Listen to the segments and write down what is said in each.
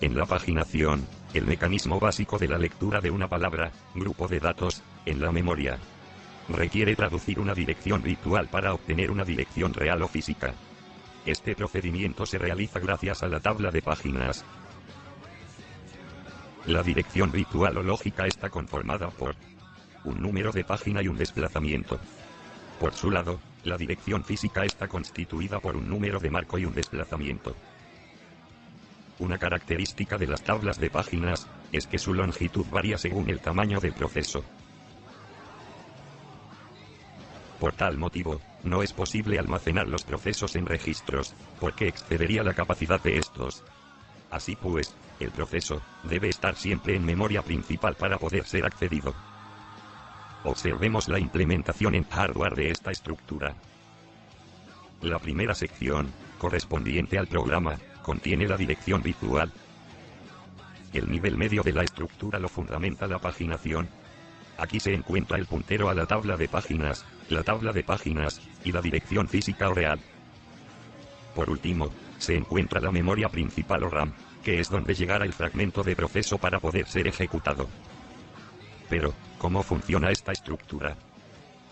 En la paginación, el mecanismo básico de la lectura de una palabra, grupo de datos, en la memoria, requiere traducir una dirección virtual para obtener una dirección real o física. Este procedimiento se realiza gracias a la tabla de páginas. La dirección virtual o lógica está conformada por un número de página y un desplazamiento. Por su lado, la dirección física está constituida por un número de marco y un desplazamiento. Una característica de las tablas de páginas es que su longitud varía según el tamaño del proceso. Por tal motivo, no es posible almacenar los procesos en registros, porque excedería la capacidad de estos. Así pues, el proceso debe estar siempre en memoria principal para poder ser accedido. Observemos la implementación en hardware de esta estructura. La primera sección, correspondiente al programa, contiene la dirección virtual. El nivel medio de la estructura lo fundamenta la paginación. Aquí se encuentra el puntero a la tabla de páginas, la tabla de páginas, y la dirección física o real. Por último, se encuentra la memoria principal o RAM, que es donde llegará el fragmento de proceso para poder ser ejecutado. Pero, ¿cómo funciona esta estructura?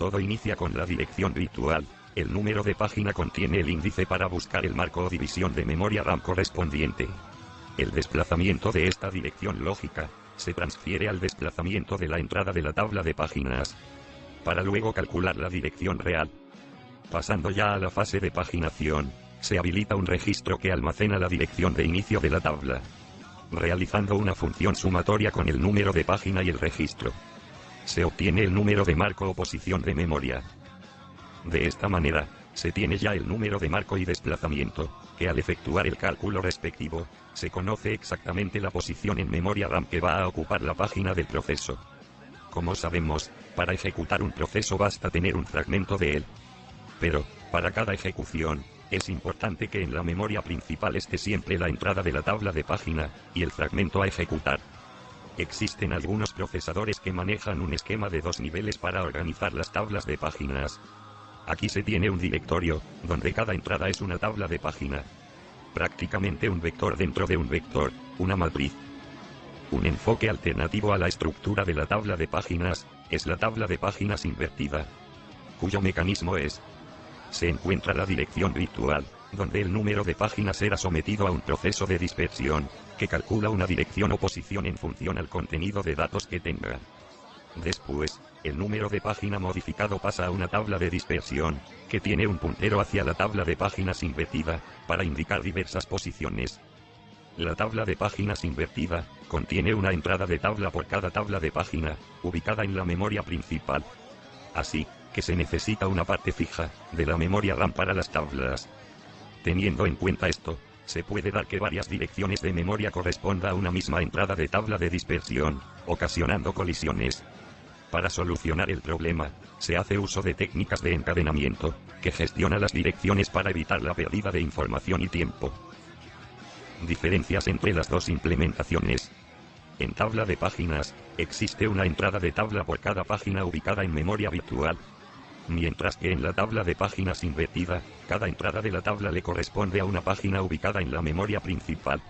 Todo inicia con la dirección virtual. El número de página contiene el índice para buscar el marco o división de memoria RAM correspondiente. El desplazamiento de esta dirección lógica se transfiere al desplazamiento de la entrada de la tabla de páginas, para luego calcular la dirección real. Pasando ya a la fase de paginación, se habilita un registro que almacena la dirección de inicio de la tabla, realizando una función sumatoria con el número de página y el registro. Se obtiene el número de marco o posición de memoria. De esta manera, se tiene ya el número de marco y desplazamiento, que al efectuar el cálculo respectivo, se conoce exactamente la posición en memoria RAM que va a ocupar la página del proceso. Como sabemos, para ejecutar un proceso basta tener un fragmento de él. Pero, para cada ejecución, es importante que en la memoria principal esté siempre la entrada de la tabla de página, y el fragmento a ejecutar. Existen algunos procesadores que manejan un esquema de dos niveles para organizar las tablas de páginas. Aquí se tiene un directorio, donde cada entrada es una tabla de página. Prácticamente un vector dentro de un vector, una matriz. Un enfoque alternativo a la estructura de la tabla de páginas, es la tabla de páginas invertida, cuyo mecanismo es: se encuentra la dirección virtual, donde el número de páginas será sometido a un proceso de dispersión, que calcula una dirección o posición en función al contenido de datos que tenga. Después, el número de página modificado pasa a una tabla de dispersión, que tiene un puntero hacia la tabla de páginas invertida, para indicar diversas posiciones. La tabla de páginas invertida contiene una entrada de tabla por cada tabla de página, ubicada en la memoria principal. Así que se necesita una parte fija de la memoria RAM para las tablas. Teniendo en cuenta esto, se puede dar que varias direcciones de memoria corresponda a una misma entrada de tabla de dispersión, ocasionando colisiones. Para solucionar el problema, se hace uso de técnicas de encadenamiento, que gestiona las direcciones para evitar la pérdida de información y tiempo. Diferencias entre las dos implementaciones. En tabla de páginas, existe una entrada de tabla por cada página ubicada en memoria virtual. Mientras que en la tabla de páginas invertida, cada entrada de la tabla le corresponde a una página ubicada en la memoria principal.